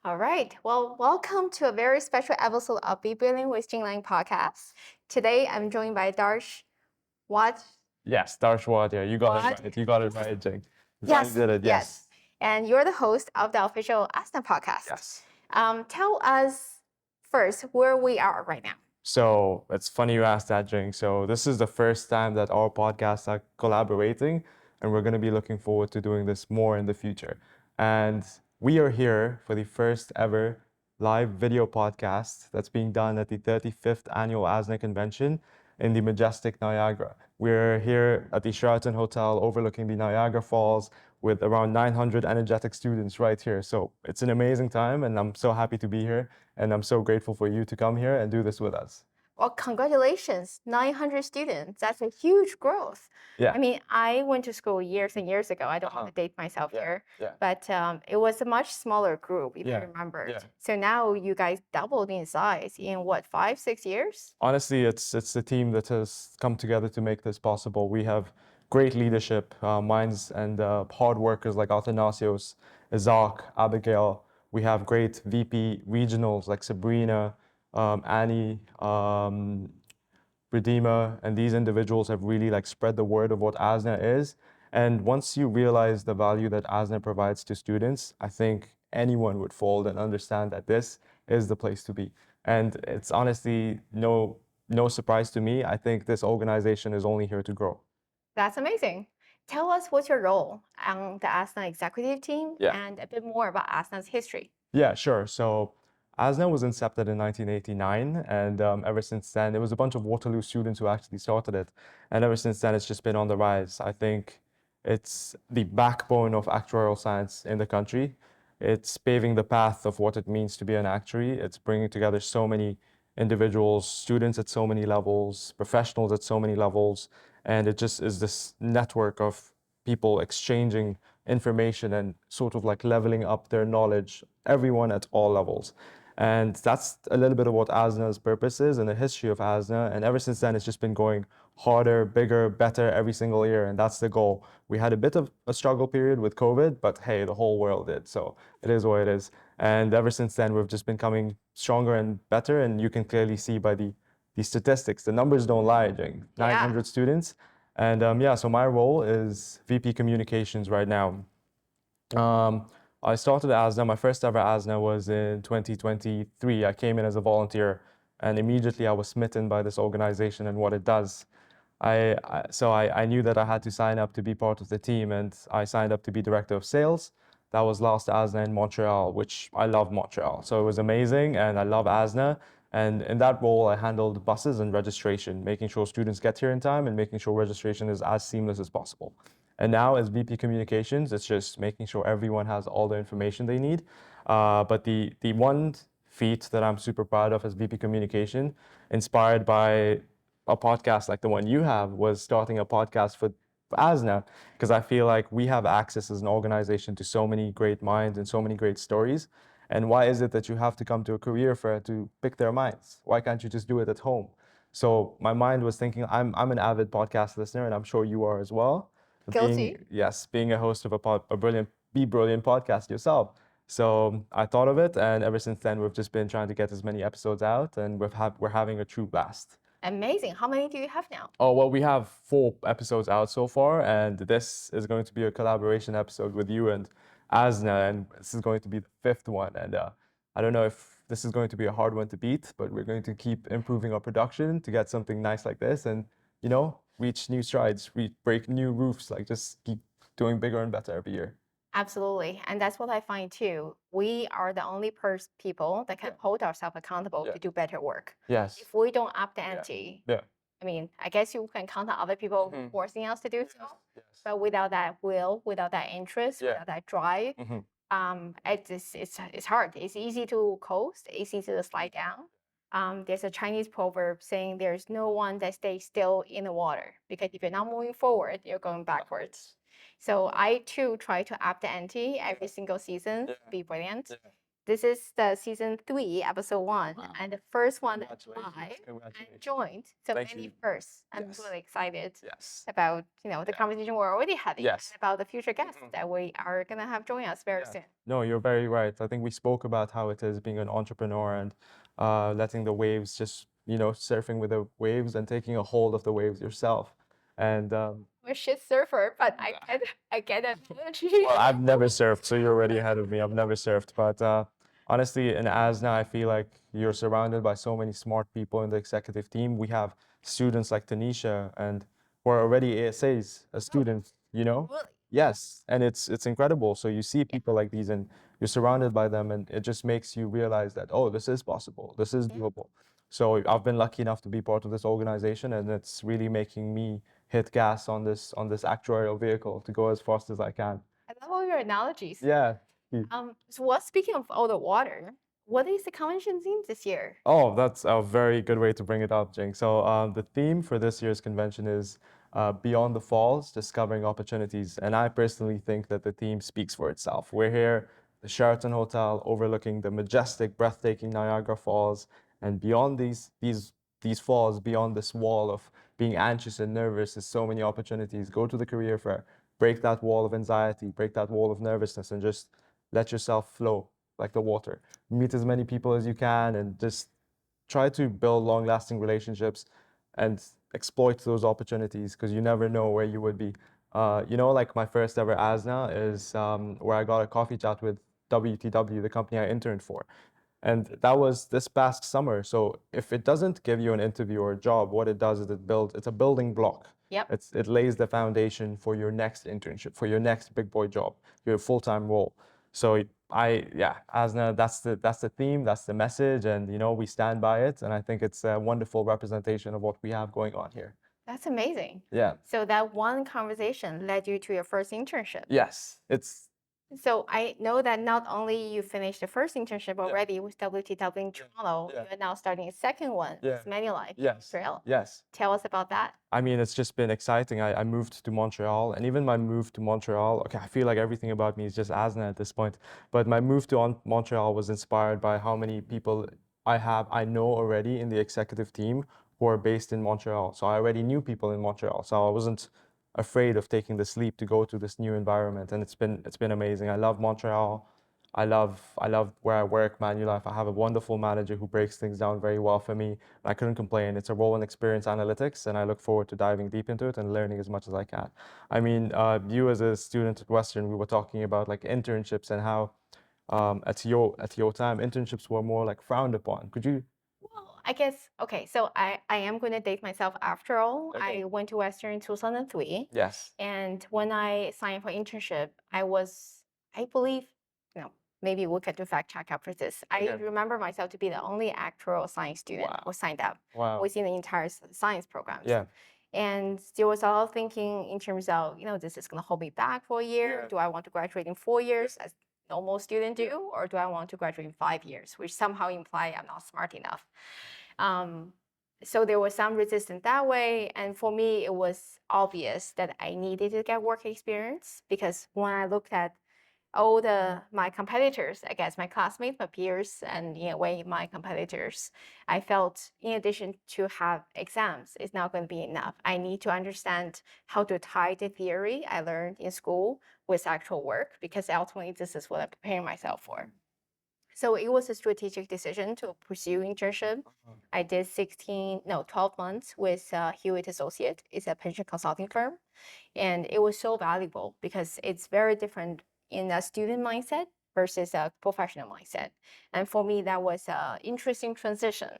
All right. Well, welcome to a very special episode of Be Brilliant with Jing Lang podcast. Today, I'm joined by Darsh. What? Yes, Darsh Wadhia. You got it What? right. You got it right, Jing. You Yes. finally did it. Yes. And you're the host of the official ASNA podcast. Yes. Tell us first where we are right now. So it's funny you asked that, Jing. So this is the first time that our podcasts are collaborating, and we're going to be looking forward to doing this more in the future. And we are here for the first ever live video podcast that's being done at the 35th Annual ASNA Convention in the majestic Niagara. We're here at the Sheraton Hotel overlooking the Niagara Falls with around 900 energetic students right here. So it's an amazing time, and I'm so happy to be here, and I'm so grateful for you to come here and do this with us. Well, congratulations, 900 students. That's a huge growth. Yeah. I mean, I went to school years and years ago. I don't want to date myself here, but it was a much smaller group, if I remember. Yeah. So now you guys doubled in size in what, 5, 6 years? Honestly, it's the team that has come together to make this possible. We have great leadership minds and hard workers like Athanasios, Isaac, Abigiel. We have great VP regionals like Sabrina, Annie, Redeemer, and these individuals have really spread the word of what ASNA is. And once you realize the value that ASNA provides to students, I think anyone would fold and understand that this is the place to be. And it's honestly no surprise to me. I think this organization is only here to grow. That's amazing. Tell us what's your role on the ASNA executive team and a bit more about ASNA's history. Yeah, sure. So ASNA was incepted in 1989, and ever since then, it was a bunch of Waterloo students who actually started it. And ever since then, it's just been on the rise. I think it's the backbone of actuarial science in the country. It's paving the path of what it means to be an actuary. It's bringing together so many individuals, students at so many levels, professionals at so many levels, and it just is this network of people exchanging information and sort of leveling up their knowledge, everyone at all levels. And that's a little bit of what ASNA's purpose is and the history of ASNA. And ever since then, it's just been going harder, bigger, better every single year. And that's the goal. We had a bit of a struggle period with COVID, but hey, the whole world did. So it is what it is. And ever since then, we've just been coming stronger and better. And you can clearly see by the statistics, the numbers don't lie, Jing. 900 students. And so my role is VP Communications right now. I started ASNA, my first ever ASNA was in 2023. I came in as a volunteer, and immediately I was smitten by this organization and what it does. I knew that I had to sign up to be part of the team, and I signed up to be director of sales. That was last ASNA in Montreal, which I love Montreal. So it was amazing, and I love ASNA. And in that role, I handled buses and registration, making sure students get here in time and making sure registration is as seamless as possible. And now as VP Communications, it's just making sure everyone has all the information they need. But the one feat that I'm super proud of as VP Communication, inspired by a podcast like the one you have, was starting a podcast for ASNA, because I feel like we have access as an organization to so many great minds and so many great stories. And why is it that you have to come to a career fair to pick their minds? Why can't you just do it at home? So my mind was thinking, I'm an avid podcast listener, and I'm sure you are as well. Guilty. Being a host of a brilliant Be Brilliant podcast yourself. So I thought of it, and ever since then, we've just been trying to get as many episodes out, and we're having a true blast. Amazing. How many do you have now? Oh, well, we have 4 episodes out so far, and this is going to be a collaboration episode with you and ASNA, and this is going to be the 5th one. And I don't know if this is going to be a hard one to beat, but we're going to keep improving our production to get something nice like this and, reach new strides, break new roofs, just keep doing bigger and better every year. Absolutely. And that's what I find too. We are the only people that can hold ourselves accountable to do better work. Yes. If we don't up the ante, I mean, I guess you can count on other people forcing us to do so. Yes. But without that will, without that interest, without that drive, it's hard. It's easy to coast, it's easy to slide down. There's a Chinese proverb saying there's no one that stays still in the water, because if you're not moving forward, you're going backwards. So I too try to up the ante every single season, be brilliant. this is the season 3, episode 1, Wow. and the first one that Congratulations. I and Congratulations. joined. So Thank many you. firsts. I'm Yes. really excited Yes. about the Yeah. conversation we're already having Yes. and about the future guests Mhm. that we are gonna have join us very Yeah. soon. No, you're very right. I think we spoke about how it is being an entrepreneur and letting the waves just, surfing with the waves and taking a hold of the waves yourself. And I'm a shit surfer, but I get that analogy. well, I've never surfed, so you're already ahead of me. I've never surfed, but honestly, in ASNA, I feel like you're surrounded by so many smart people in the executive team. We have students like Tanisha, and who are already ASAs, a student, Really? Yes, and it's incredible. So you see people like these, and you're surrounded by them, and it just makes you realize that, oh, this is possible, this is doable. So I've been lucky enough to be part of this organization, and it's really making me hit gas on this actuarial vehicle to go as fast as I can. I love all your analogies. Yeah. So speaking of all the water, what is the convention theme this year? Oh, that's a very good way to bring it up, Jing. So the theme for this year's convention is Beyond the Falls, Discovering Opportunities. And I personally think that the theme speaks for itself. We're here, the Sheraton Hotel, overlooking the majestic, breathtaking Niagara Falls. And beyond these falls, beyond this wall of being anxious and nervous, is so many opportunities. Go to the career fair, break that wall of anxiety, break that wall of nervousness, and just let yourself flow like the water. Meet as many people as you can, and just try to build long-lasting relationships and exploit those opportunities, because you never know where you would be. Like my first ever ASNA is where I got a coffee chat with WTW, the company I interned for. And that was this past summer. So if it doesn't give you an interview or a job, what it does is it's a building block. Yep. It lays the foundation for your next internship, for your next big boy job, your full-time role. So ASNA, that's the theme, that's the message, and we stand by it. And I think it's a wonderful representation of what we have going on here. That's amazing. Yeah. So that one conversation led you to your first internship. Yes. So I know that not only you finished the first internship already with WTW in Toronto, Yeah. you're now starting a second one with Manulife in Yes. Israel. Yes. Tell us about that. I mean, it's just been exciting. I moved to Montreal, and even my move to Montreal, okay, I feel like everything about me is just ASNA at this point. But my move to Montreal was inspired by how many people I know already in the executive team who are based in Montreal. So I already knew people in Montreal. So I wasn't afraid of taking this leap to go to this new environment. And it's been amazing. I love Montreal. I love where I work, Manulife. I have a wonderful manager who breaks things down very well for me. I couldn't complain. It's a role in experience analytics, and I look forward to diving deep into it and learning as much as I can. I mean, you as a student at Western, we were talking about like internships and how at your time internships were more like frowned upon. Could you? Well, I guess, okay, so I am going to date myself after all. Okay. I went to Western in 2003. Yes. And when I signed for internship, I believe, maybe we could do fact check after this. I Okay. remember myself to be the only actuarial science student Wow. who signed up Wow. within the entire science programs. Yeah. And there was a lot of thinking in terms of, this is going to hold me back for a year. Yeah. Do I want to graduate in 4 years as normal student do, or do I want to graduate in 5 years, which somehow imply I'm not smart enough. So there was some resistance that way. And for me, it was obvious that I needed to get work experience, because when I looked at all my competitors, I guess my classmates, my peers, and in a way my competitors, I felt in addition to have exams, it's not going to be enough. I need to understand how to tie the theory I learned in school with actual work, because ultimately this is what I'm preparing myself for. So it was a strategic decision to pursue internship. I did 12 months with Hewitt Associates. It's a pension consulting firm. And it was so valuable because it's very different in a student mindset versus a professional mindset. And for me, that was an interesting transition,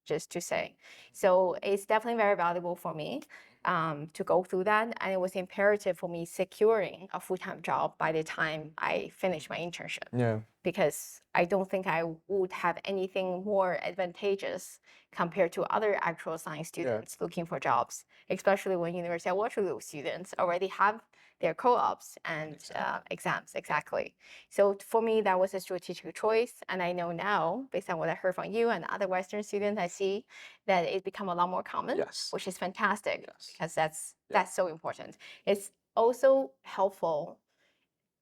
just to say. So it's definitely very valuable for me to go through that. And it was imperative for me securing a full-time job by the time I finished my internship. Yeah. Because I don't think I would have anything more advantageous compared to other actual science students looking for jobs, especially when University of Waterloo students already have their co-ops and exams. Exactly. So for me, that was a strategic choice. And I know now, based on what I heard from you and other Western students, I see that it's become a lot more common, which is fantastic, because that's so important. It's also helpful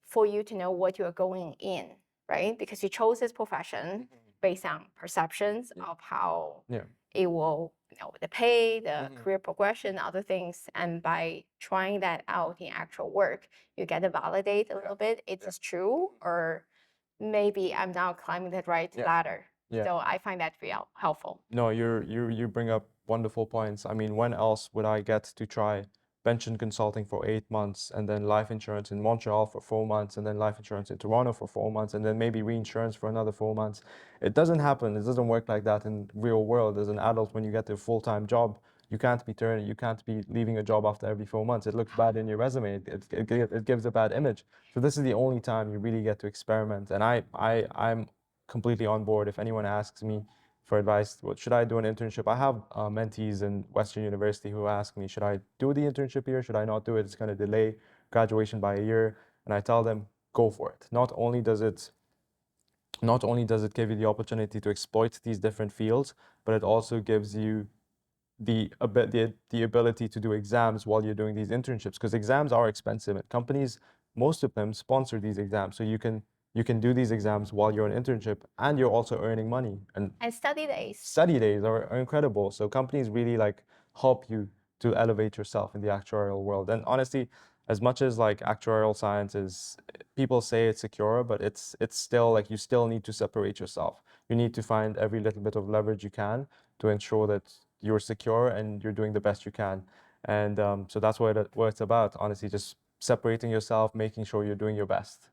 for you to know what you're going in, right? Because you chose this profession based on perceptions of how it will, the pay, the career progression, other things. And by trying that out in actual work, you get to validate a little bit. Is this true? Or maybe I'm now climbing the right ladder. So I find that real helpful. No, you bring up wonderful points. I mean, when else would I get to try pension consulting for 8 months and then life insurance in Montreal for 4 months and then life insurance in Toronto for 4 months and then maybe reinsurance for another 4 months? It doesn't happen. It doesn't work like that in real world. As an adult, when you get to a full-time job, you can't be turning, you can't be leaving a job after every 4 months. It looks bad in your resume. It gives a bad image. So this is the only time you really get to experiment. And I'm completely on board. If anyone asks me for advice, what should I do an internship? I have mentees in Western University who ask me, should I do the internship here? Should I not do it? It's going to delay graduation by a year. And I tell them, go for it. Not only does it give you the opportunity to exploit these different fields, but it also gives you the ability to do exams while you're doing these internships, because exams are expensive and companies, most of them sponsor these exams. So you can do these exams while you're on internship and you're also earning money. And study days. Study days are incredible. So companies really like help you to elevate yourself in the actuarial world. And honestly, as much as like actuarial science is, people say it's secure, but it's still like you still need to separate yourself. You need to find every little bit of leverage you can to ensure that you're secure and you're doing the best you can. And so that's what it's about, honestly, just separating yourself, making sure you're doing your best.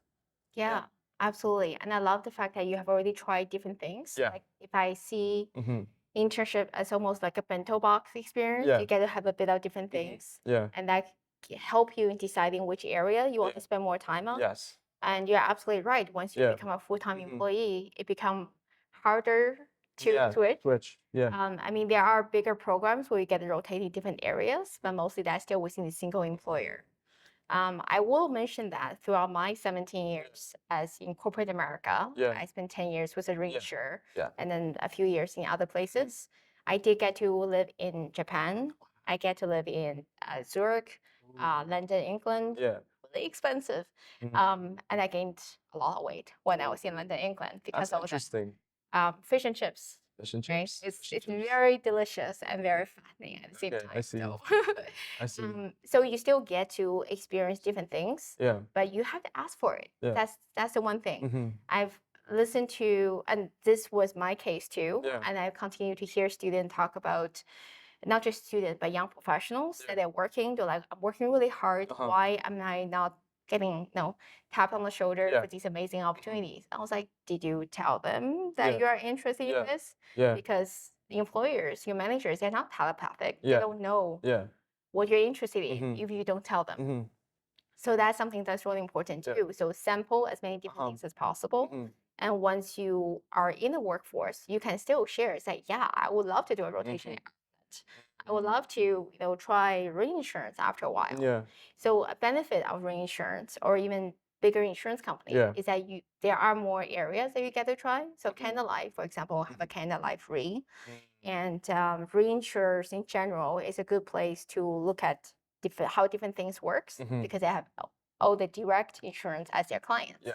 Yeah, absolutely. And I love the fact that you have already tried different things. Yeah. Like if I see internship as almost like a bento box experience, Yeah. you get to have a bit of different things. Yeah. And that help you in deciding which area you want to spend more time on. Yes. And you're absolutely right. Once you become a full-time employee, it becomes harder to switch. Yeah. I mean, there are bigger programs where you get to rotate in different areas, but mostly that's still within a single employer. I will mention that throughout my 17 years as in corporate America, I spent 10 years with a reinsurer and then a few years in other places. I did get to live in Japan. I get to live in Zurich, London, England. Really expensive. And I gained a lot of weight when I was in London, England because of that. Fish and chips. Fish and Right? chips. It's very delicious and very fattening at the same time. I see. So. I see. So you still get to experience different things, but you have to ask for it. That's the one thing. I've listened to, and this was my case too, and I've continued to hear students talk about, not just students, but young professionals that are working. They're like, I'm working really hard. Why am I not getting tap on the shoulder for these amazing opportunities? I was like, did you tell them that you are interested in this? Because the employers, your managers, they're not telepathic. They don't know what you're interested in if you don't tell them. So that's something that's really important too. So sample as many different things as possible. And once you are in the workforce, you can still share. Say, yeah, I would love to do a rotation. I would love to, try reinsurance after a while. So a benefit of reinsurance or even bigger insurance companies is that there are more areas that you get to try. So Canada Life, for example, have a Canada Life Re, and reinsurers in general is a good place to look at how different things works because they have all the direct insurance as their clients.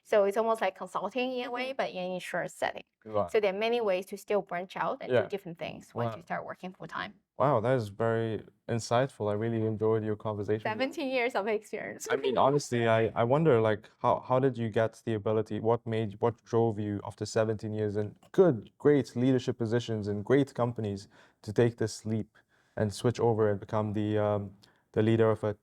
So it's almost like consulting in a way, but in an insurance setting. So there are many ways to still branch out and do different things once you start working full time. Wow, that is very insightful. I really enjoyed your conversation. 17 years of experience. I mean, honestly, I wonder, like, how did you get the ability? What drove you after 17 years in great leadership positions in great companies to take this leap and switch over and become the leader of a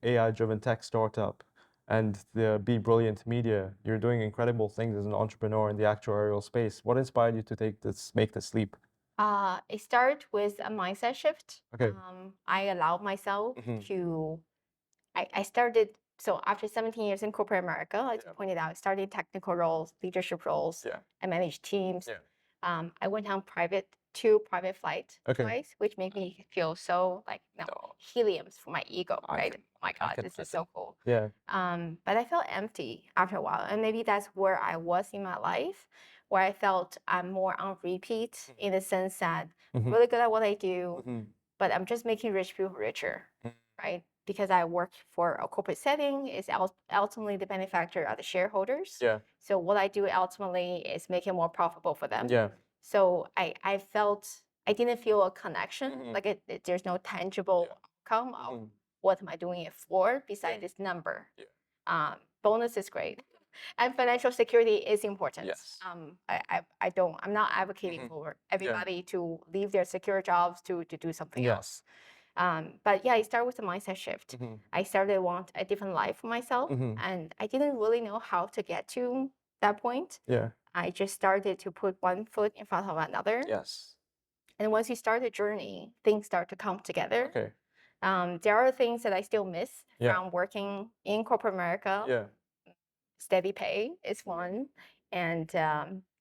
AI-driven tech startup and the Be Brilliant Media? You're doing incredible things as an entrepreneur in the actuarial space. What inspired you to make this leap? It started with a mindset shift. Okay. I allowed myself to, I started, so after 17 years in corporate America, as you pointed out, I started technical roles, leadership roles, I managed teams. I went on two private flights twice, which made me feel so like, heliums for my ego, right? Oh my God, this is so cool. But I felt empty after a while. And maybe that's where I was in my life, where I felt I'm more on repeat in the sense that I'm really good at what I do, but I'm just making rich people richer, right? because I work for a corporate setting, is ultimately the benefactor are the shareholders. Yeah. So what I do ultimately is make it more profitable for them. Yeah. So I felt I didn't feel a connection, Mhm. like there's no tangible outcome of Mhm. what am I doing it for besides this number. Yeah. Bonus is great, and financial security is important. Yes. I'm not advocating Mhm. for everybody to leave their secure jobs to do something else. But yeah, I started with a mindset shift. Mhm. I started to want a different life for myself, Mhm. and I didn't really know how to get to that point. Yeah. I just started to put one foot in front of another. Yes. And once you start the journey, things start to come together. Okay. There are things that I still miss Yeah. from working in corporate America. Yeah. Steady pay is one, and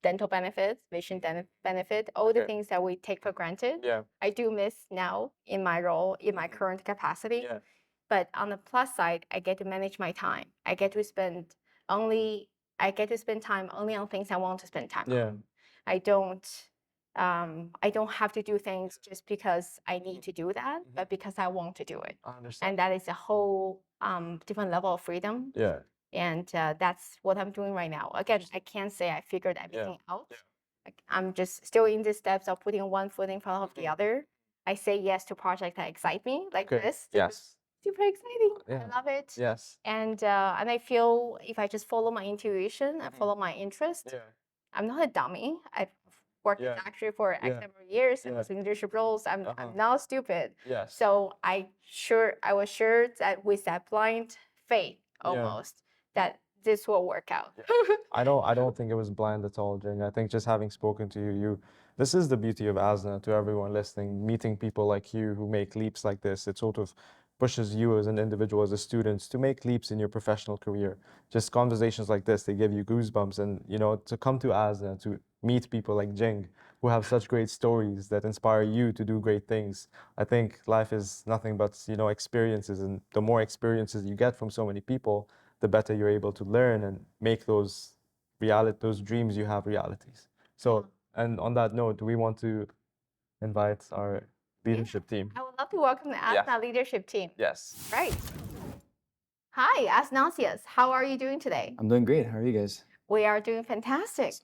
dental benefits, vision benefit, all the Okay. things that we take for granted. Yeah. I do miss now in my role, in my current capacity. Yeah. But on the plus side, I get to manage my time. I get to spend time only on things I want to spend time Yeah. on. I don't have to do things just because I need to do that, but because I want to do it. I understand. And that is a whole different level of freedom. Yeah. And that's what I'm doing right now. Again, I can't say I figured everything out. Like, I'm just still in the steps of putting one foot in front of the other. I say yes to projects that excite me, like Okay. this. Yes. Super exciting. Yeah. I love it. Yes. And I feel if I just follow my intuition and Mhm. follow my interest, Yeah. I'm not a dummy. I've worked in Yeah. factory for X Yeah. number of years. I Yeah. was in leadership roles. I'm Uh-huh. not stupid. Yes. So I was sure that with that blind faith Yeah. almost that this will work out. I don't think it was blind at all, Jing. I think just having spoken to you, this is the beauty of ASNA to everyone listening, meeting people like you who make leaps like this. It sort of pushes you as an individual, as a student, to make leaps in your professional career. Just conversations like this, they give you goosebumps. And, to come to ASNA, to meet people like Jing, who have such great stories that inspire you to do great things. I think life is nothing but, experiences. And the more experiences you get from so many people, the better you're able to learn and make those dreams you have realities. So, and on that note, do we want to invite our leadership team? I would love to welcome the ASNA leadership team. Yes. Right. Hi, Athanasios. How are you doing today? I'm doing great. How are you guys? We are doing fantastic.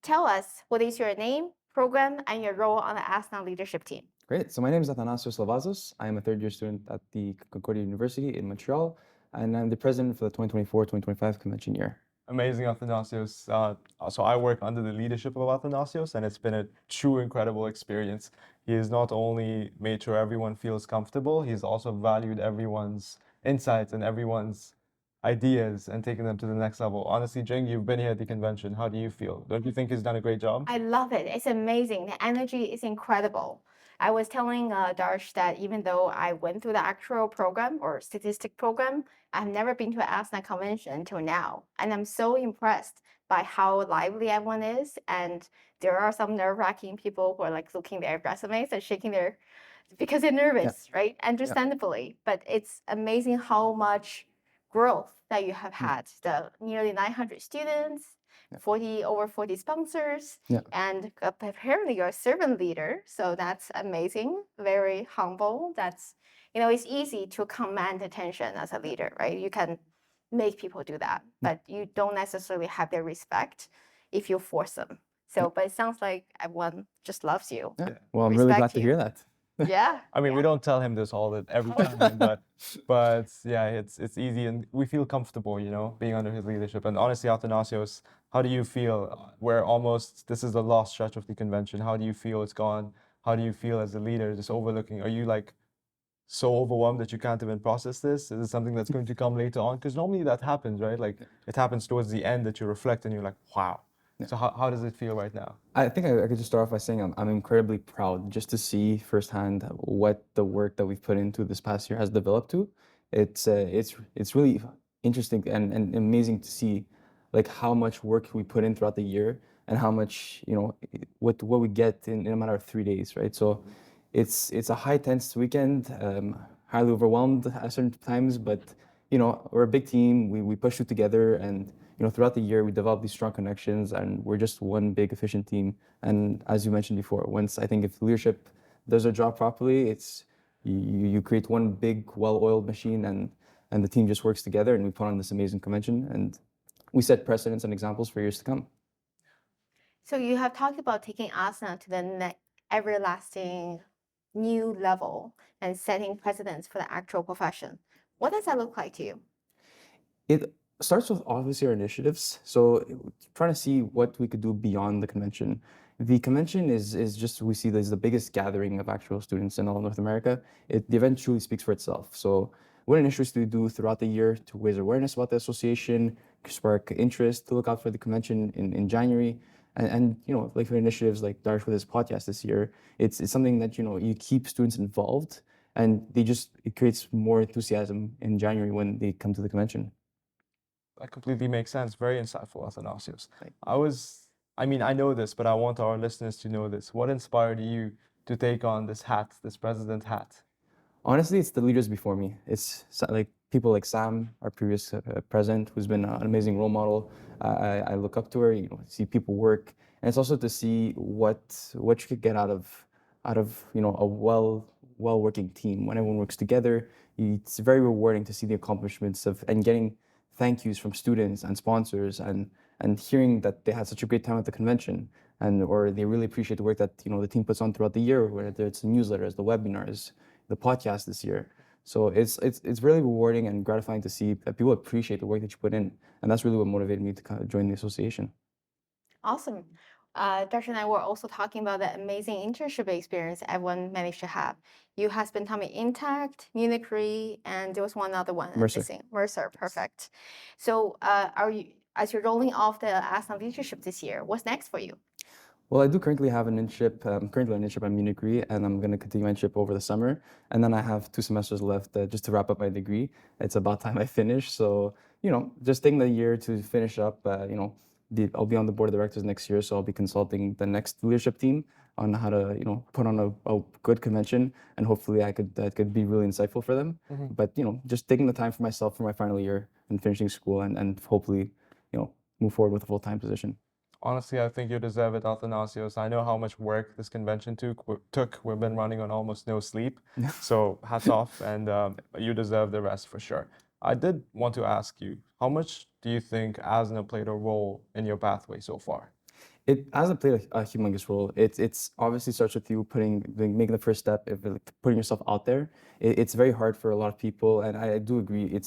Tell us, what is your name, program, and your role on the ASNA leadership team? Great. So my name is Athanasios Lavazos. I am a third-year student at the Concordia University in Montreal, and I'm the president for the 2024-2025 convention year. Amazing, Athanasios. So I work under the leadership of Athanasios, and it's been a true incredible experience. He has not only made sure everyone feels comfortable, he's also valued everyone's insights and everyone's ideas and taken them to the next level. Honestly, Jing, you've been here at the convention. How do you feel? Don't you think he's done a great job? I love it. It's amazing. The energy is incredible. I was telling Darsh that even though I went through the actual program or statistic program, I've never been to an ASNA convention until now. And I'm so impressed by how lively everyone is. And there are some nerve-wracking people who are like looking at their resumes and shaking their, because they're nervous, right? Understandably. But it's amazing how much growth that you have had. The nearly 900 students, over 40 sponsors, and apparently you're a servant leader. So that's amazing, very humble. That's, it's easy to command attention as a leader, right? You can make people do that, but you don't necessarily have their respect if you force them. So, but it sounds like everyone just loves you. Yeah. Well, I'm really glad to hear that. Yeah. I mean, we don't tell him this every time, but yeah, it's easy and we feel comfortable, being under his leadership. And honestly, Athanasios, how do you feel? This is the last stretch of the convention. How do you feel it's gone? How do you feel as a leader, just overlooking? Are you like so overwhelmed that you can't even process this? Is it something that's going to come later on? Because normally that happens, right? Like it happens towards the end that you reflect and you're like, wow. So how does it feel right now? I think I could just start off by saying I'm incredibly proud just to see firsthand what the work that we've put into this past year has developed to. It's really interesting and amazing to see like how much work we put in throughout the year and how much what we get in a matter of 3 days, right? So it's a high tense weekend, highly overwhelmed at certain times, but we're a big team. We push it together, and throughout the year we develop these strong connections, and we're just one big efficient team. And as you mentioned before, if leadership does their job properly, it's You create one big, well-oiled machine, and the team just works together, and we put on this amazing convention, and we set precedents and examples for years to come. So you have talked about taking ASNA to the everlasting new level and setting precedents for the actual profession. What does that look like to you? It starts with obviously our initiatives. So trying to see what we could do beyond the convention. The convention is just, we see this the biggest gathering of actual students in all of North America. The event truly speaks for itself. So what initiatives do we do throughout the year to raise awareness about the association, spark interest, to look out for the convention in January? And like for initiatives like Darsh with his podcast this year, it's something that, you keep students involved, and it creates more enthusiasm in January when they come to the convention. That completely makes sense. Very insightful, Athanasios. Thank I know this, but I want our listeners to know this. What inspired you to take on this hat, this president hat? Honestly, it's the leaders before me. It's like people like Sam, our previous president, who's been an amazing role model. I look up to her. See people work, and it's also to see what you could get out of a well working team. When everyone works together, it's very rewarding to see the accomplishments and getting thank yous from students and sponsors, and hearing that they had such a great time at the convention, or they really appreciate the work that the team puts on throughout the year, whether it's the newsletters, the webinars, the podcast this year. So it's really rewarding and gratifying to see that people appreciate the work that you put in, and that's really what motivated me to kind of join the association. Awesome. Darsh and I were also talking about the amazing internship experience everyone managed to have. You have spent time at Intact, Munich Re, and there was one other one. Mercer. Missing. Mercer, perfect. So as you're rolling off the ASNA leadership this year, what's next for you? Well, I do currently have an internship. I'm currently on an internship at Munich Re, and I'm going to continue my internship over the summer. And then I have 2 semesters left just to wrap up my degree. It's about time I finish. So, just taking the year to finish up, I'll be on the board of directors next year. So I'll be consulting the next leadership team on how to, put on a good convention. And hopefully that could be really insightful for them. Mm-hmm. But, just taking the time for myself for my final year and finishing school, and hopefully, move forward with a full-time position. Honestly, I think you deserve it, Athanasios. I know how much work this convention took. We've been running on almost no sleep. So hats off, and you deserve the rest for sure. I did want to ask you, how much do you think ASNA played a role in your pathway so far? ASNA played a humongous role. It's obviously starts with you making the first step, putting yourself out there. It's very hard for a lot of people, and I do agree.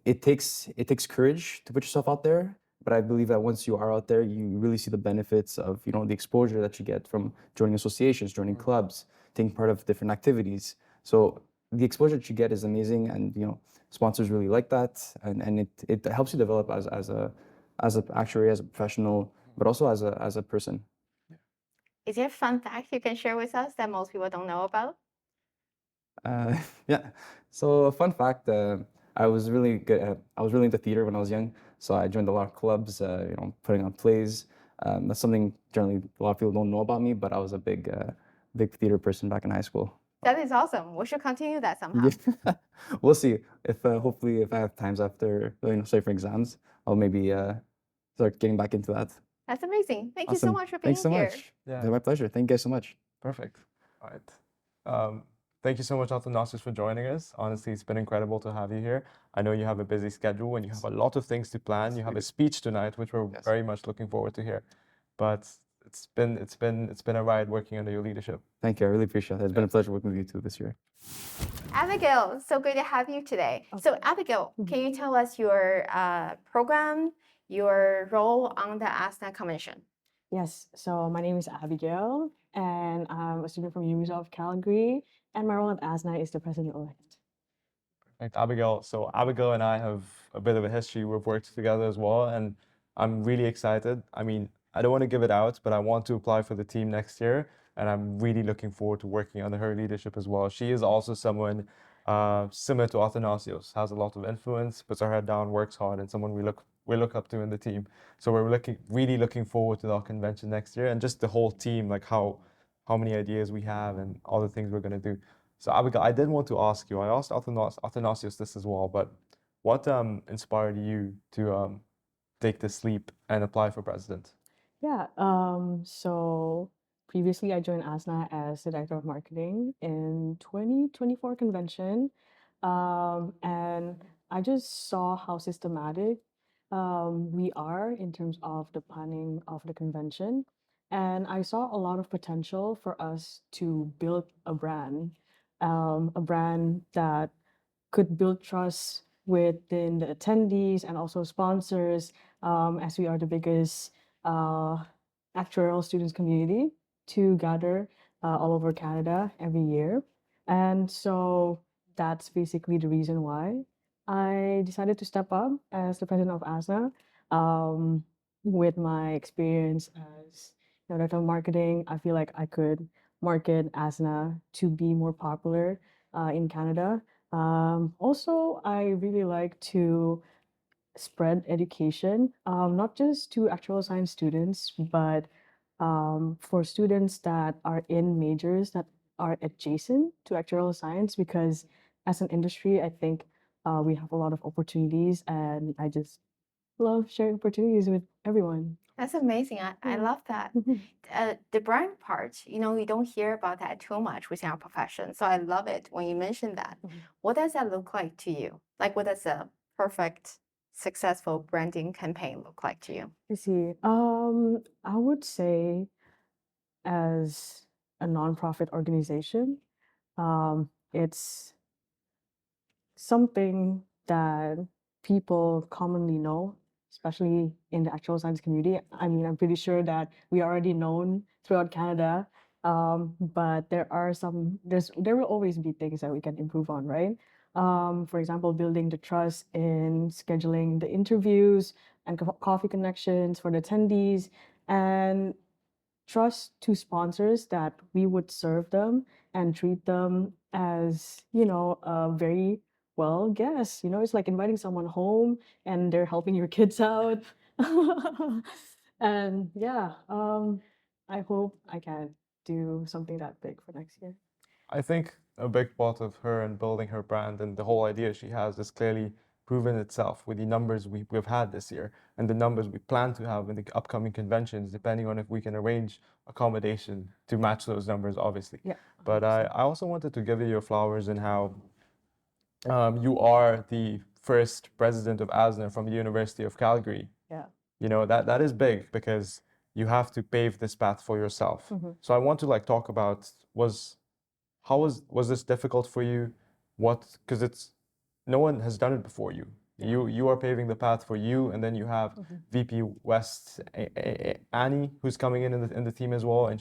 It takes courage to put yourself out there. But I believe that once you are out there, you really see the benefits of the exposure that you get from joining associations, joining clubs, taking part of different activities. So the exposure that you get is amazing, and sponsors really like that, and it helps you develop as an actuary, as a professional, but also as a person. Is there a fun fact you can share with us that most people don't know about? Yeah. So a fun fact, I was really into theater when I was young. So I joined a lot of clubs, putting on plays. That's something generally a lot of people don't know about me, but I was a big theater person back in high school. That is awesome. We should continue that somehow. Yeah. We'll see. Hopefully if I have times after, study for exams, I'll maybe start getting back into that. That's amazing. Thank you so Awesome. much for being Thanks so here. much. Yeah. My pleasure. Thank you guys so much. Perfect. All right. Thank you so much, Athanasios, for joining us. Honestly, it's been incredible to have you here. I know you have a busy schedule and you have a lot of things to plan. You have a speech tonight, which we're very much looking forward to hear. But it's been a ride working under your leadership. Thank you. I really appreciate it. It's been a pleasure working with you too this year. Abigiel, so great to have you today. So Abigiel, can you tell us your program, your role on the ASNA Convention? Yes, so my name is Abigiel, and I'm a student from UMISA of Calgary, and my role at ASNA is the President-Elect. Right, Abigail. So Abigail and I have a bit of a history. We've worked together as well, and I'm really excited. I mean, I don't want to give it out, but I want to apply for the team next year, and I'm really looking forward to working under her leadership as well. She is also someone similar to Athanasios, has a lot of influence, puts her head down, works hard, and someone we look up to in the team. So we're really looking forward to our convention next year, and just the whole team, like how many ideas we have and all the things we're going to do. So Abigail, I did want to ask you, I asked Athanasios this as well, but what inspired you to take this leap and apply for president? Yeah, so Previously, I joined ASNA as the Director of Marketing in 2024 convention. And I just saw how systematic we are in terms of the planning of the convention. And I saw a lot of potential for us to build a brand that could build trust within the attendees and also sponsors, as we are the biggest actuarial students community to gather all over Canada every year. And so that's basically the reason why I decided to step up as the president of ASNA. With my experience as director of marketing, I feel like I could market ASNA to be more popular in Canada. Also, I really like to spread education, not just to actual science students, but for students that are in majors that are adjacent to actuarial science, because as an industry, I think we have a lot of opportunities, and I just love sharing opportunities with everyone. That's amazing. I Yeah. love that. The brand part, we don't hear about that too much within our profession. So I love it when you mention that. Mhm. What does that look like to you? Like, what does a perfect, successful branding campaign look like to you? I see. I would say as a nonprofit organization, it's something that people commonly know, especially in the actual science community. I mean, I'm pretty sure that we are already known throughout Canada, but there will always be things that we can improve on, right? For example, building the trust in scheduling the interviews and coffee connections for the attendees, and trust to sponsors that we would serve them and treat them as, a very well guest. It's like inviting someone home and they're helping your kids out. And yeah, I hope I can do something that big for next year. I think a big part of her and building her brand and the whole idea she has is clearly proven itself with the numbers we've had this year and the numbers we plan to have in the upcoming conventions, depending on if we can arrange accommodation to match those numbers, obviously. Yeah. But I also wanted to give you your flowers in how you are the first president of ASNA from the University of Calgary. Yeah. That is big because you have to pave this path for yourself. Mhm. So I want to talk about how was this difficult for you? Because no one has done it before you. Yeah. You are paving the path for you, and then you have VP West Annie, who's coming in the team as well, and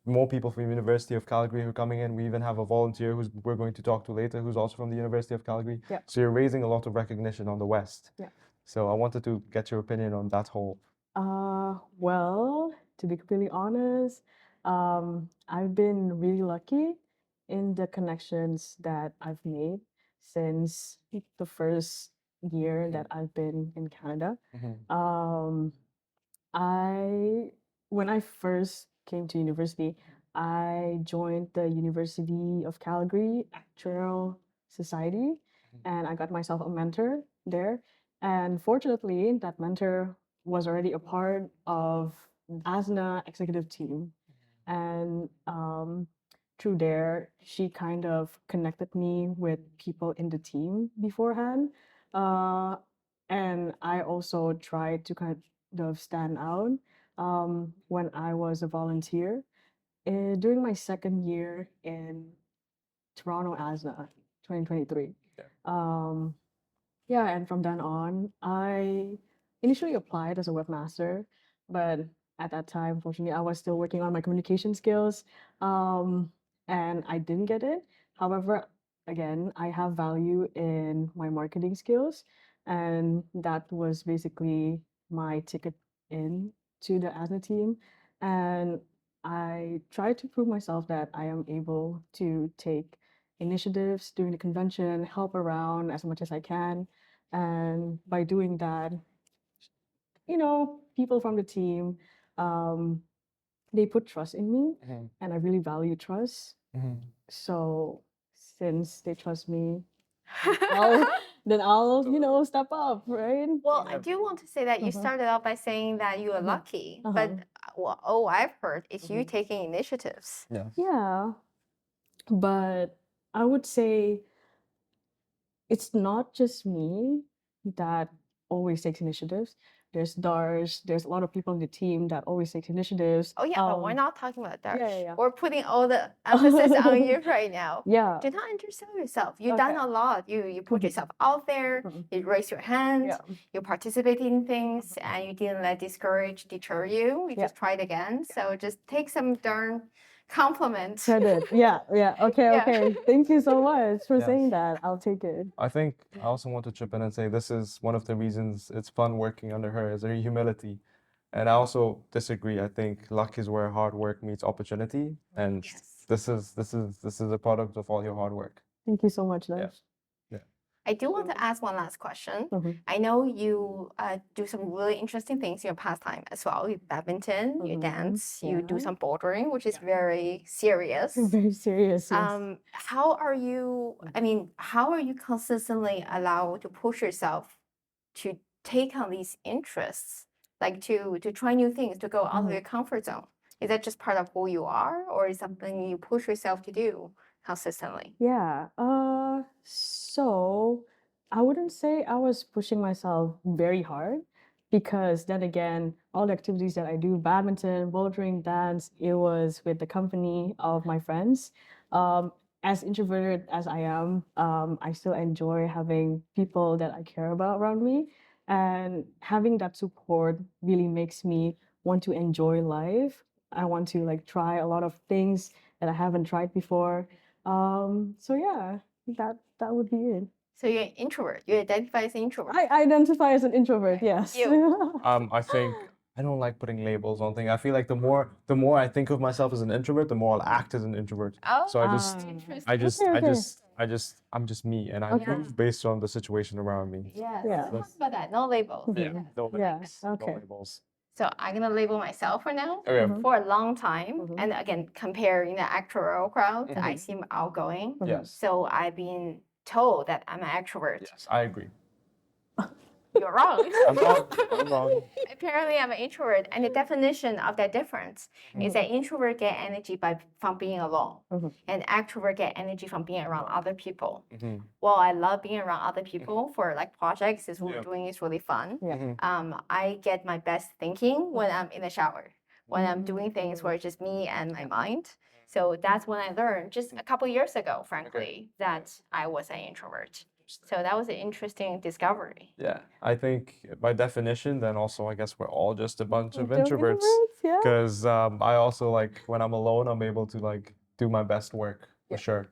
more people from the University of Calgary who are coming in. We even have a volunteer who's we're going to talk to later, who's also from the University of Calgary. Yeah. So you're raising a lot of recognition on the West. Yeah. So I wanted to get your opinion on that whole. Well, to be completely honest, I've been really lucky in the connections that I've made since the first year that I've been in Canada. Um, I when I first came to university, I joined the University of Calgary Actuarial Society, and I got myself a mentor there. And fortunately, that mentor was already a part of ASNA executive team. And through there, she kind of connected me with people in the team beforehand. Uh, and I also tried to kind of stand out when I was a volunteer. During my second year in Toronto ASNA 2023. Yeah. Yeah, and from then on, I initially applied as a webmaster, but at that time, unfortunately, I was still working on my communication skills, and I didn't get it. However, again, I have value in my marketing skills, and that was basically my ticket in to the ASNA team. And I tried to prove myself that I am able to take initiatives during the convention, help around as much as I can. And by doing that, people from the team, um, they put trust in me, and I really value trust. So since they trust me, I'll then I'll step up, right? Well, I do want to say that you started out by saying that you are Mhm. lucky, Uh-huh. but all I've heard is you taking initiatives. Yes. Yeah, but I would say it's not just me that always takes initiatives. There's Darsh, there's a lot of people in the team that always take initiatives. Oh yeah, but we're not talking about Darsh. yeah. We're putting all the emphasis on you right now. Yeah. Do not undersell yourself. You've done Okay. a lot. You put Mhm. yourself out there. Mhm. You raise your hand. Yeah. You participate in things, and you didn't let discourage deter you. You Yeah. just tried again. So just take some darn compliment. Credit. Yeah. Okay, Yeah. okay. Thank you so much for Yes. saying that. I'll take it. I think I also want to chip in and say this is one of the reasons it's fun working under her is her humility. And I also disagree. I think luck is where hard work meets opportunity. And Yes. this is a product of all your hard work. Thank you so much, Yeah. Darsh. I do want to ask one last question. Mhm. I know you do some really interesting things in your pastime as well. You badminton, you Mhm. dance, you do Yeah. some bouldering, which is very serious. Very serious. Yes. How are you, I mean, how are you consistently allowed to push yourself to take on these interests, like to try new things, to go out of your comfort zone? Is that just part of who you are, or is something you push yourself to do consistently? Yeah. So I wouldn't say I was pushing myself very hard because then again, all the activities that I do, badminton, bouldering, dance, it was with the company of my friends. As introverted as I am, I still enjoy having people that I care about around me. And having that support really makes me want to enjoy life. I want to like try a lot of things that I haven't tried before. So yeah, that would be it. So you're an introvert. You identify as an introvert. I identify as an introvert, yes. I think I don't like putting labels on things. I feel like the more I think of myself as an introvert, the more I'll act as an introvert. Oh, So Ah. I'm just me, and I Okay. move based on the situation around me. yes. Yeah. Let's talk about that. No labels. Yeah, no Yeah, labels. No okay. labels. So I'm gonna label myself for now. Okay. Mhm. For a long time, Mhm. and again, comparing the actuarial crowd, I Mhm. seem outgoing. Mhm. Yes. So I've been told that I'm an extrovert. Yes, I agree. You're wrong. I'm wrong. I'm wrong. Apparently, I'm an introvert, and the definition of that difference is that introvert get energy from being alone, Mhm. and extrovert get energy from being around other people. Mhm. Well, I love being around other people for like projects. Is what Yeah. we're doing is really fun. Yeah. Mhm. I get my best thinking when I'm in the shower, when I'm doing things where it's just me and my mind. So that's when I learned just a couple years ago, frankly, that I was an introvert. So that was an interesting discovery. Yeah, I think by definition, then also I guess we're all just a bunch of Bunch introverts. yeah. Because I also like when I'm alone, I'm able to like do my best work for Yeah. sure.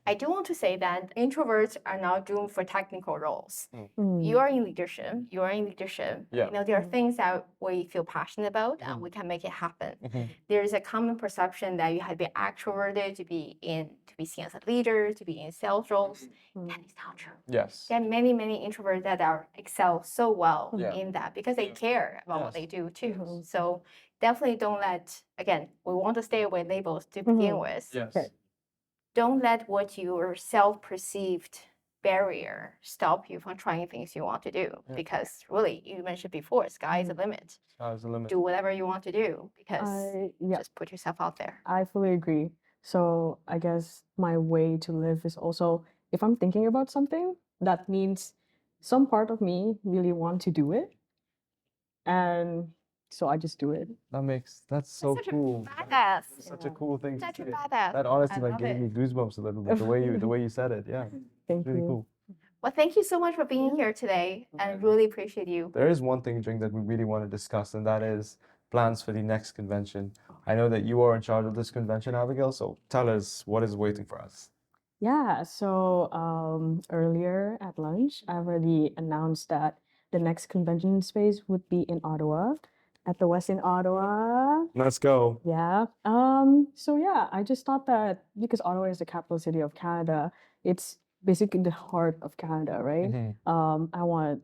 I do want to say that introverts are not doomed for technical roles. Mm. You are in leadership. You are in leadership. Yeah. You know, there are things that we feel passionate about and we can make it happen. There is a common perception that you have to be extroverted to be seen as a leader, to be in sales roles. That is not true. Yes. There are many, many introverts that are excel so well Yeah. in that because they care about what Yes. they do too. Mhm. So definitely don't let, again, we want to stay away labels to begin Mhm. with. Yes. Okay. Don't let what your self-perceived barrier stop you from trying things you want to do. Yeah. Because really, you mentioned before, sky is the limit. Sky's the limit. Do whatever you want to do because Yeah, just put yourself out there. I fully agree. So I guess my way to live is also if I'm thinking about something, that means some part of me really want to do it. And so I just do it. That's so such a cool. badass. That's such a Yeah. cool thing to Such a say. badass. That honestly I like love gave it. me goosebumps a little bit. The way you said it. Yeah. Thank Really you. cool. Well, thank you so much for being here today. I really appreciate you. There is one thing, Jing, that we really want to discuss, and that is plans for the next convention. I know that you are in charge of this convention, Abigail, so tell us what is waiting for us. Yeah, so earlier at lunch, I already announced that the next convention space would be in Ottawa, at the West in Ottawa. Let's go. Yeah. So yeah, I just thought that because Ottawa is the capital city of Canada, it's basically the heart of Canada, right? I want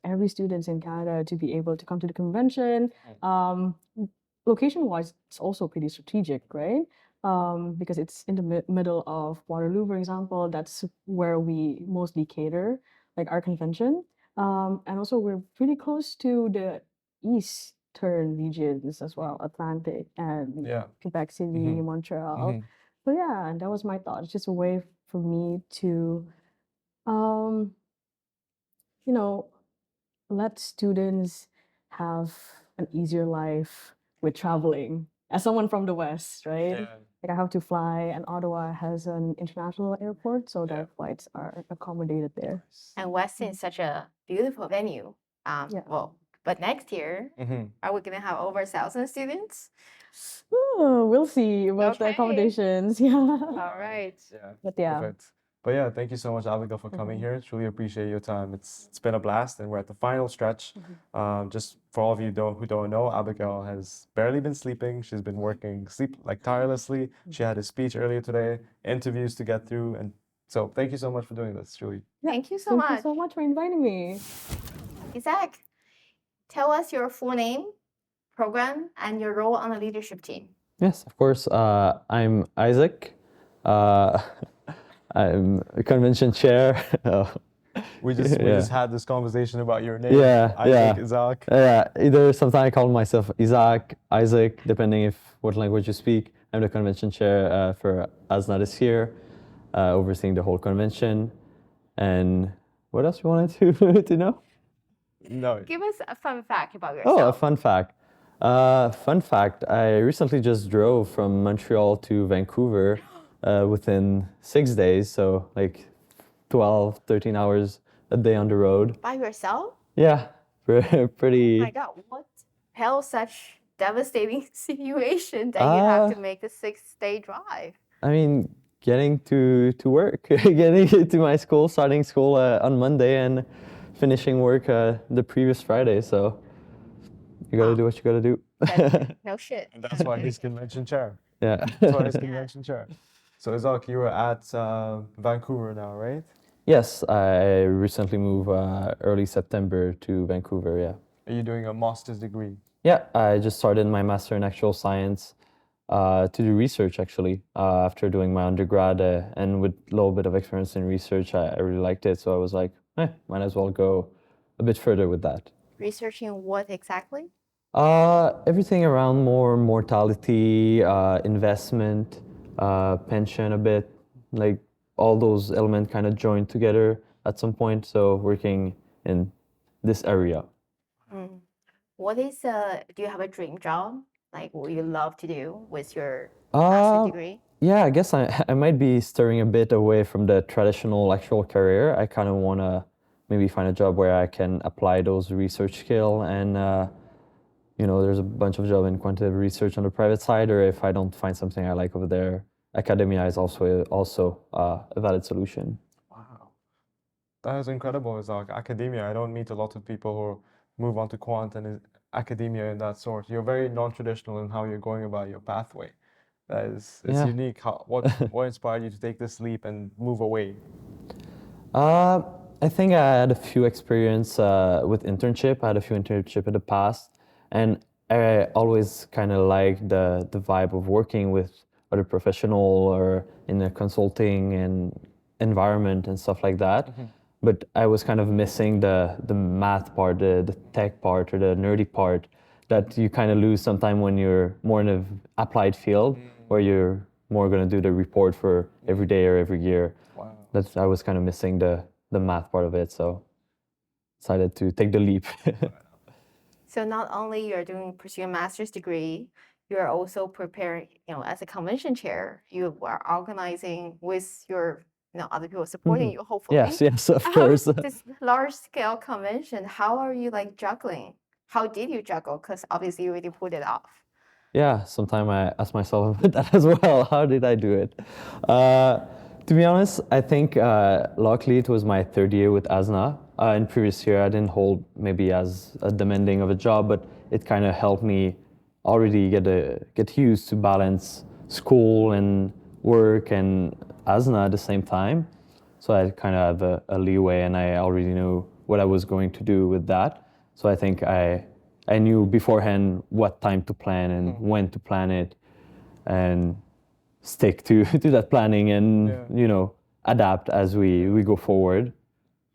every students in Canada to be able to come to the convention. Location-wise, it's also pretty strategic, right? Because it's in the middle of Waterloo, for example. That's where we mostly cater, like our convention. And also we're pretty close to the east northern regions as well, Atlantic and Yeah. Quebec City, Mhm. Montreal. Mhm. But yeah, and that was my thought. It's just a way for me to, um, you know, let students have an easier life with traveling. As someone from the West, right? Yeah. Like I have to fly, and Ottawa has an international airport, so Yeah. the flights are accommodated there. And Weston is such a beautiful venue. Yeah. Well, but next year, Mhm. are we gonna have over 1,000 students? Oh, we'll see about the Okay. accommodations. Yeah. All right. Yeah. But yeah. Perfect. But yeah, thank you so much, Abigail, for coming Mhm. here. Truly appreciate your time. It's been a blast, and we're at the final stretch. Just for all of you who don't know, Abigail has barely been sleeping. She's been working like tirelessly. She had a speech earlier today, interviews to get through, and so thank you so much for doing this, truly. Yeah, Thank you so Thank much. you so much for inviting me. Isaac, tell us your full name, program, and your role on the leadership team. Yes, of course. I'm Isaac. I'm a convention chair. We just had this conversation about your name. Yeah, Isaac, yeah. Isaac. Either sometimes I call myself Isaac, depending if what language you speak. I'm the convention chair for ASNA this year, overseeing the whole convention. And what else you wanted to know? No. Give us a fun fact about Oh, a yourself. fun fact. Fun fact, I recently just drove from Montreal to Vancouver within 6 days, so like 12, 13 hours a day on the road. By yourself? Yeah, Oh pretty. my God, what hell such devastating situation that you have to make the 6-day drive? I mean, getting to work, getting to my school, starting school on Monday and finishing work the previous Friday, so you gotta do what you gotta do. No shit. And that's why he's convention chair. Yeah. That's why he's convention chair. So Isaac, you were at Vancouver now, right? Yes, I recently moved early September to Vancouver, yeah. Are you doing a master's degree? Yeah, I just started my master in actual science to do research actually. After doing my undergrad and with a little bit of experience in research, I really liked it. So I was like, might as well go a bit further with that. Researching what exactly? Everything around more mortality, investment, pension a bit, like all those elements kind of joined together at some point. So working in this area. What is do you have a dream job? Like what you love to do with your master's degree? Yeah, I guess I might be stirring a bit away from the traditional actual career. I kind of want to maybe find a job where I can apply those research skill and there's a bunch of job in quantitative research on the private side, or if I don't find something I like over there, academia is also a valid solution. Wow. That is incredible, Isaac. Academia, I don't meet a lot of people who move on to quant and academia in that sort. You're very non-traditional in how you're going about your pathway. It's unique. What inspired you to take this leap and move away? I think I had a few experience with internship. I had a few internship in the past, and I always kind of liked the vibe of working with other professional or in a consulting and environment and stuff like that. But I was kind of missing the math part, the tech part, or the nerdy part that you kind of lose sometime when you're more in an applied field where you're more going to do the report for every day or every year. Wow. I was kind of missing the math part of it, so decided to take the leap. So not only you're pursuing a master's degree, you're also preparing, as a convention chair, you are organizing with your, other people supporting you, hopefully. Yes, of course. This large scale convention, how are you like juggling? How did you juggle? Because obviously you already pulled it off. Yeah, sometimes I ask myself that as well. How did I do it? To be honest, I think luckily it was my third year with ASNA. In previous year, I didn't hold maybe as demanding of a job, but it kind of helped me already get used to balance school and work and ASNA at the same time. So I kind of have a leeway, and I already knew what I was going to do with that. So I think I knew beforehand what time to plan and when to plan it, and stick to that planning and adapt as we go forward.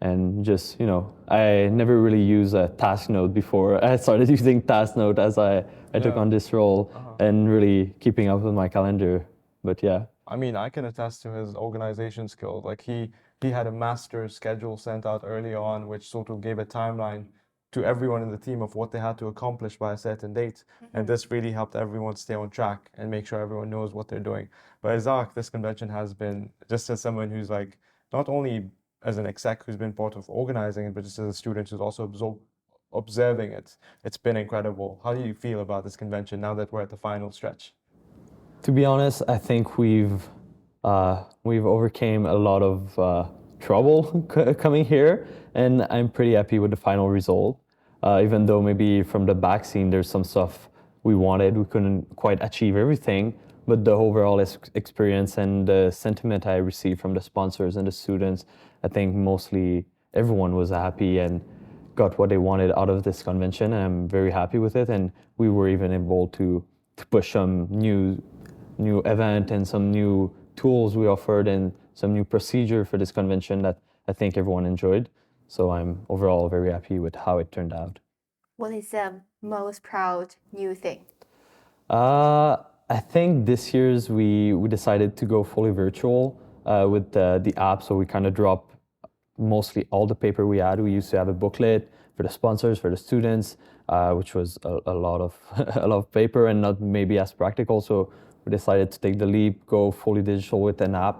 and just, I never really used a task note before. I started using task note as I took Yeah. on this role and really keeping up with my calendar. But yeah. I mean, I can attest to his organization skills. Like he had a master schedule sent out early on, which sort of gave a timeline to everyone in the team of what they had to accomplish by a certain date. And this really helped everyone stay on track and make sure everyone knows what they're doing. But Isaac, this convention has been, just as someone who's like, not only as an exec who's been part of organizing it, but just as a student who's also observing it, it's been incredible. How do you feel about this convention now that we're at the final stretch? To be honest, I think we've overcame a lot of trouble coming here, and I'm pretty happy with the final result. Even though maybe from the back scene there's some stuff we wanted, we couldn't quite achieve everything, but the overall experience and the sentiment I received from the sponsors and the students, I think mostly everyone was happy and got what they wanted out of this convention, and I'm very happy with it. And we were even able to push some new event and some new tools we offered and some new procedure for this convention that I think everyone enjoyed. So I'm overall very happy with how it turned out. What is the most proud new thing? I think this year's we decided to go fully virtual with the app. So we kind of dropped mostly all the paper we had. We used to have a booklet for the sponsors, for the students, which was a lot of a lot of paper and not maybe as practical. So we decided to take the leap, go fully digital with an app.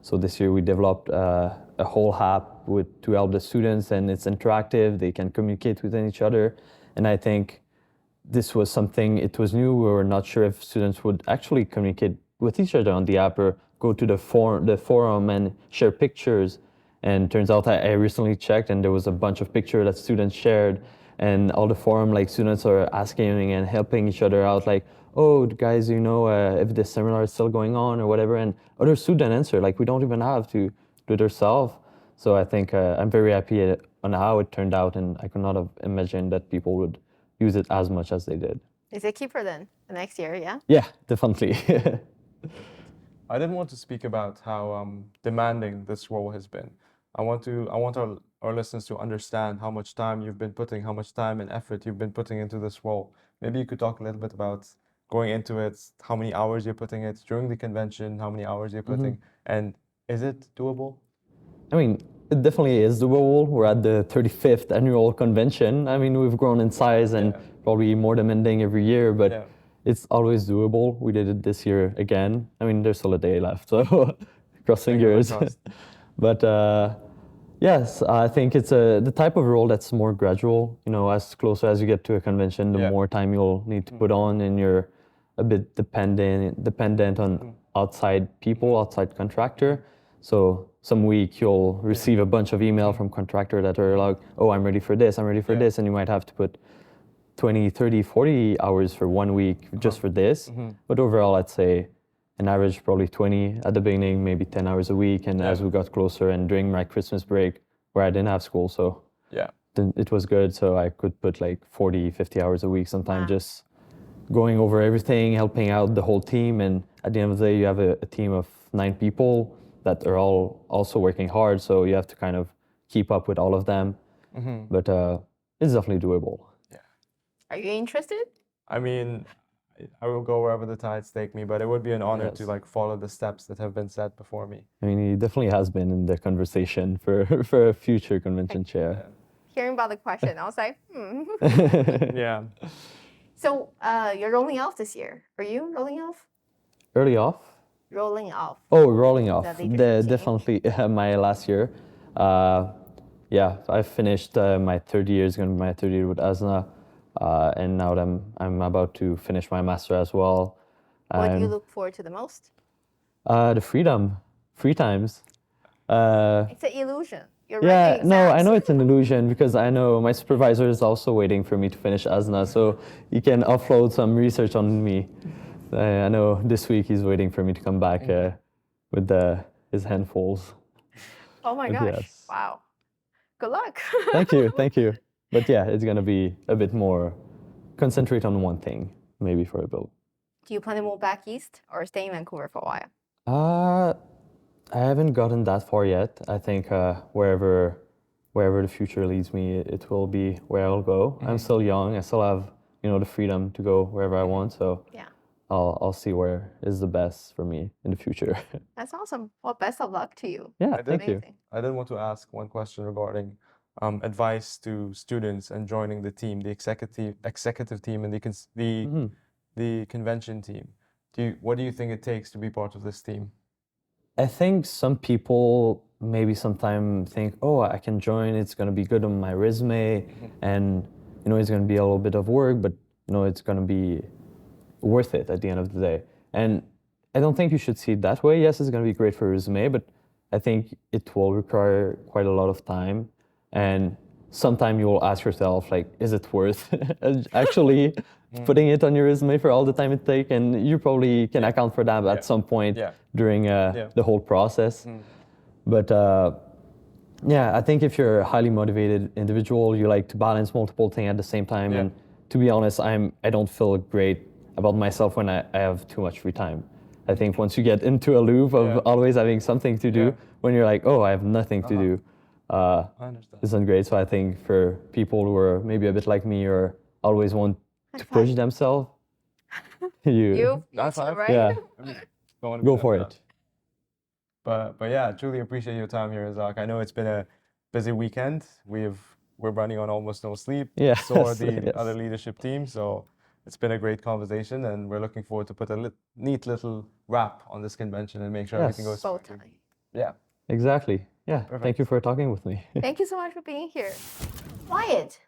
So this year we developed a whole app to help the students, and it's interactive. They can communicate with each other, and I think this was something, it was new. We were not sure if students would actually communicate with each other on the app or go to the forum and share pictures. And turns out I recently checked and there was a bunch of pictures that students shared, and all the forum, like students are asking and helping each other out, like, oh, guys, if this seminar is still going on or whatever, and other students answer, like, we don't even have to do it ourselves. So I think I'm very happy on how it turned out, and I could not have imagined that people would use it as much as they did. Is it keeper then the next year? Yeah. Yeah, definitely. I didn't want to speak about how demanding this role has been. I want our listeners to understand how much time you've been putting, how much time and effort you've been putting into this role. Maybe you could talk a little bit about going into it, how many hours you're putting it during the convention, how many hours you're putting, and is it doable? I mean, it definitely is doable. We're at the 35th annual convention. I mean, we've grown in size and probably more demanding every year, but it's always doable. We did it this year again. I mean, there's still a day left, so cross fingers. But yes, I think it's the type of role that's more gradual. As closer as you get to a convention, the more time you'll need to put on, and you're a bit dependent on outside people, outside contractor. So some week you'll receive a bunch of email from contractor that are like, oh, I'm ready for this, I'm ready for this, and you might have to put 20, 30, 40 hours for 1 week just for this. But overall, I'd say an average probably 20 at the beginning, maybe 10 hours a week. And as we got closer and during my Christmas break where I didn't have school, so then it was good. So I could put like 40, 50 hours a week sometimes just going over everything, helping out the whole team. And at the end of the day, you have a team of 9 people that are all also working hard. So you have to kind of keep up with all of them. But it's definitely doable. Are you interested? I mean, I will go wherever the tides take me, but it would be an honor to like follow the steps that have been set before me. I mean, he definitely has been in the conversation for a future convention chair. Hearing about the question, I was like, Yeah. So you're rolling off this year. Are you rolling off? Early off? Rolling off. Oh, rolling off. The leadership team. Definitely my last year. Yeah, I finished my third year. It's going to be my third year with ASNA. And now I'm about to finish my master as well. What do you look forward to the most? The freedom, free times. It's an illusion. You're Yeah, writing no, I exams. know it's an illusion because I know my supervisor is also waiting for me to finish ASNA, so he can offload some research on me. I know this week he's waiting for me to come back with his handfuls. Oh my But gosh! yes. Wow. Good luck. Thank you. But yeah, it's gonna be a bit more concentrate on one thing, maybe for a bit. Do you plan to move back east or stay in Vancouver for a while? I haven't gotten that far yet. I think wherever wherever the future leads me, it will be where I'll go. I'm still young. I still have, the freedom to go wherever I want. So Yeah. I'll see where is the best for me in the future. That's awesome. Well, best of luck to you. Yeah, I did- thank you. Amazing. I did want to ask one question regarding advice to students and joining the team, the executive team, and the convention team. What do you think it takes to be part of this team? I think some people maybe sometimes think, oh, I can join, it's going to be good on my resume, and it's going to be a little bit of work, but it's going to be worth it at the end of the day. And I don't think you should see it that way. Yes, it's going to be great for a resume, but I think it will require quite a lot of time. And sometime you will ask yourself, like, is it worth actually putting it on your resume for all the time it takes? And you probably can account for that at some point during the whole process. But I think if you're a highly motivated individual, you like to balance multiple things at the same time. And to be honest, I don't feel great about myself when I have too much free time. I think once you get into a loop of always having something to do, when you're like, oh, I have nothing to do, I understand. isn't great. So I think for people who are maybe a bit like me or always want to push themselves, You That's too, fine. right? yeah, go for it. But yeah, truly appreciate your time here, Zach. I know it's been a busy weekend. We're running on almost no sleep. Yeah, So are the yes. other leadership team. So it's been a great conversation, and we're looking forward to put a neat little wrap on this convention and make sure everything goes Bow smoothly. tie. Yeah. Exactly. Yeah. Thank you for talking with me. Thank you so much for being here. Wyatt,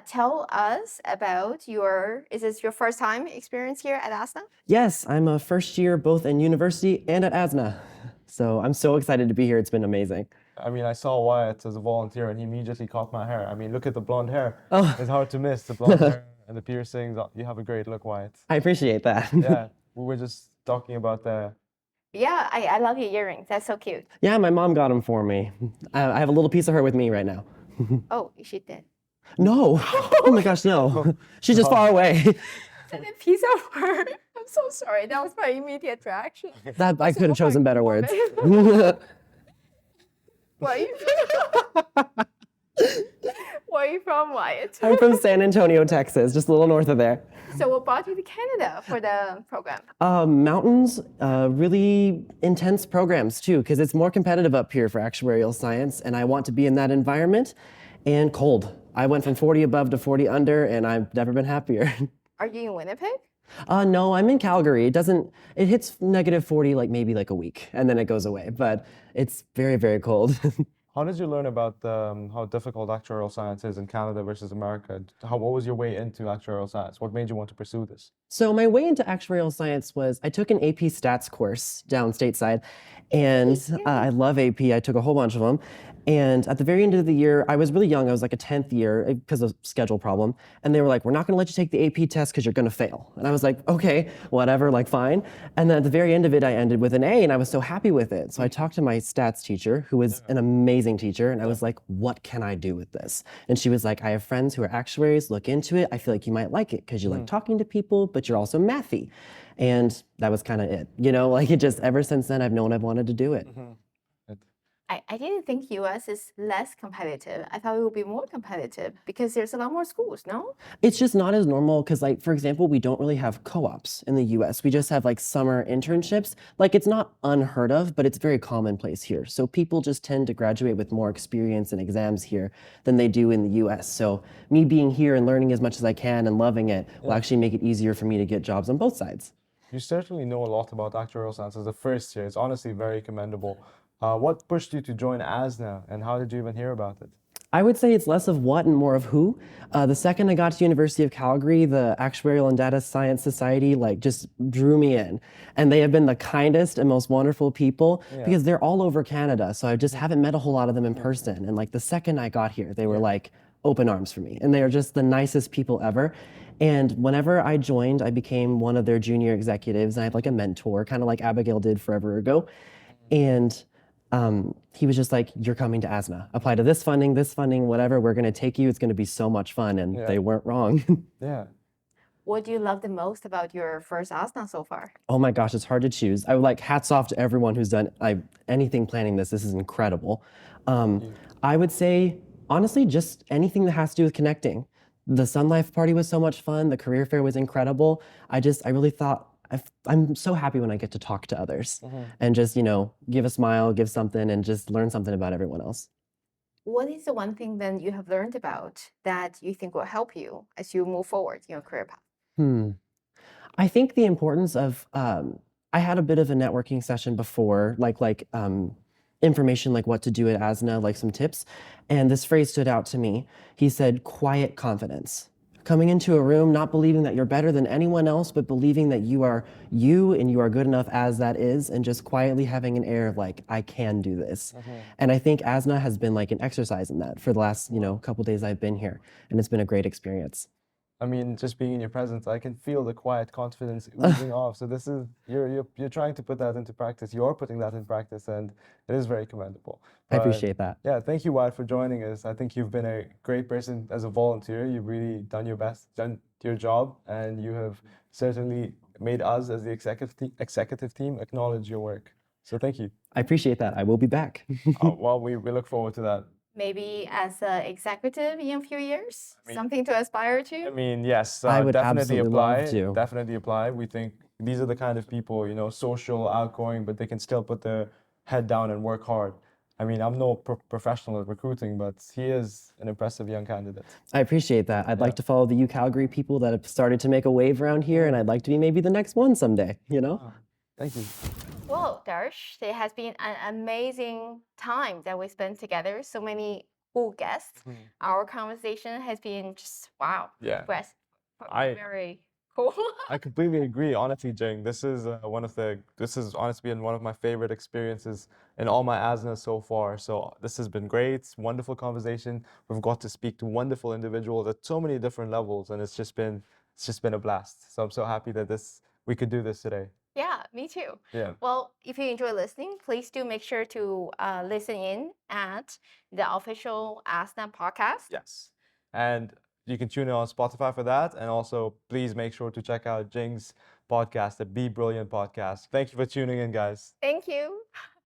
tell us about is this your first time experience here at ASNA? Yes, I'm a first year both in university and at ASNA. So I'm so excited to be here. It's been amazing. I mean, I saw Wyatt as a volunteer, and he immediately caught my hair. I mean, look at the blonde hair. Oh. It's hard to miss the blonde hair and the piercings. You have a great look, Wyatt. I appreciate that. Yeah, we were just talking about the. Yeah, I love your earrings. That's so cute. Yeah, my mom got them for me. I have a little piece of her with me right now. Oh, she did. No. Oh my gosh, no. She's just far away. And a piece of her. I'm so sorry. That was my immediate reaction. That I could have chosen better words. Where are you Where are you from, Wyatt? I'm from San Antonio, Texas, just a little north of there. So what brought you to Canada for the program? Mountains, really intense programs too, because it's more competitive up here for actuarial science, and I want to be in that environment. And cold. I went from 40 above to 40 under, and I've never been happier. Are you in Winnipeg? No, I'm in Calgary. It hits negative 40 maybe a week, and then it goes away, but it's very, very cold. How did you learn about how difficult actuarial science is in Canada versus America? What was your way into actuarial science? What made you want to pursue this? So my way into actuarial science was I took an AP stats course down stateside, and I love AP. I took a whole bunch of them. And at the very end of the year, I was really young. I was like a 10th year because of schedule problem. And they were like, we're not going to let you take the AP test because you're going to fail. And I was like, okay, whatever, fine. And then at the very end of it, I ended with an A, and I was so happy with it. So I talked to my stats teacher, who was an amazing teacher. And I was like, what can I do with this? And she was like, I have friends who are actuaries. Look into it. I feel like you might like it because you like talking to people, but you're also mathy. And that was kind of it. It just, ever since then, I've known I've wanted to do it. I didn't think US is less competitive. I thought it would be more competitive because there's a lot more schools, no? It's just not as normal because, for example, we don't really have co-ops in the US. We just have summer internships. It's not unheard of, but it's very commonplace here. So people just tend to graduate with more experience and exams here than they do in the US. So me being here and learning as much as I can and loving it will actually make it easier for me to get jobs on both sides. You certainly know a lot about actuarial science as a first year. It's honestly very commendable. What pushed you to join ASNA, and how did you even hear about it? I would say it's less of what and more of who. The second I got to University of Calgary, the Actuarial and Data Science Society just drew me in. And they have been the kindest and most wonderful people because they're all over Canada. So I just haven't met a whole lot of them in person. And the second I got here, they were open arms for me. And they are just the nicest people ever. And whenever I joined, I became one of their junior executives. And I had a mentor, kind of like Abigiel did forever ago. And he was just like, you're coming to ASNA. Apply to this funding, whatever. We're going to take you. It's going to be so much fun. And they weren't wrong. Yeah. What do you love the most about your first ASNA so far? Oh my gosh, it's hard to choose. I would hats off to everyone who's done anything planning this. This is incredible. I would say Honestly, just anything that has to do with connecting. The Sun Life party was so much fun. The career fair was incredible. I really thought, I'm so happy when I get to talk to others and just, give a smile, give something, and just learn something about everyone else. What is the one thing then you have learned about that you think will help you as you move forward in your career path? I think the importance of, I had a bit of a networking session before, information like what to do at ASNA, like some tips. And this phrase stood out to me. He said, quiet confidence. Coming into a room, not believing that you're better than anyone else, but believing that you are you and you are good enough as that is, and just quietly having an air of like, I can do this. And I think ASNA has been like an exercise in that for the last, couple days I've been here. And it's been a great experience. I mean, just being in your presence, I can feel the quiet confidence oozing off. So this is you're trying to put that into practice. You're putting that in practice, and it is very commendable. I appreciate that. Yeah, thank you, Wyatt, for joining us. I think you've been a great person as a volunteer. You've really done your best, done your job, and you have certainly made us as the executive team acknowledge your work. So thank you. I appreciate that. I will be back. Well, we look forward to that. Maybe as an executive in a few years, something to aspire to? I mean, yes, I would definitely absolutely apply. love to. Definitely apply. We think these are the kind of people, social, outgoing, but they can still put their head down and work hard. I mean, I'm no professional at recruiting, but he is an impressive young candidate. I appreciate that. I'd like to follow the UCalgary people that have started to make a wave around here, and I'd like to be maybe the next one someday, Thank you. Well, Darsh, it has been an amazing time that we spent together. So many cool guests. Our conversation has been just wow. Yeah. Very cool. I completely agree. Honestly, Jing, this is honestly been one of my favorite experiences in all my ASNAs so far. So this has been great. It's wonderful conversation. We've got to speak to wonderful individuals at so many different levels, and it's just been a blast. So I'm so happy that we could do this today. Yeah, me too. Yeah. Well, if you enjoy listening, please do make sure to listen in at the official ASNA podcast. Yes. And you can tune in on Spotify for that. And also, please make sure to check out Jing's podcast, the Be Brilliant podcast. Thank you for tuning in, guys. Thank you.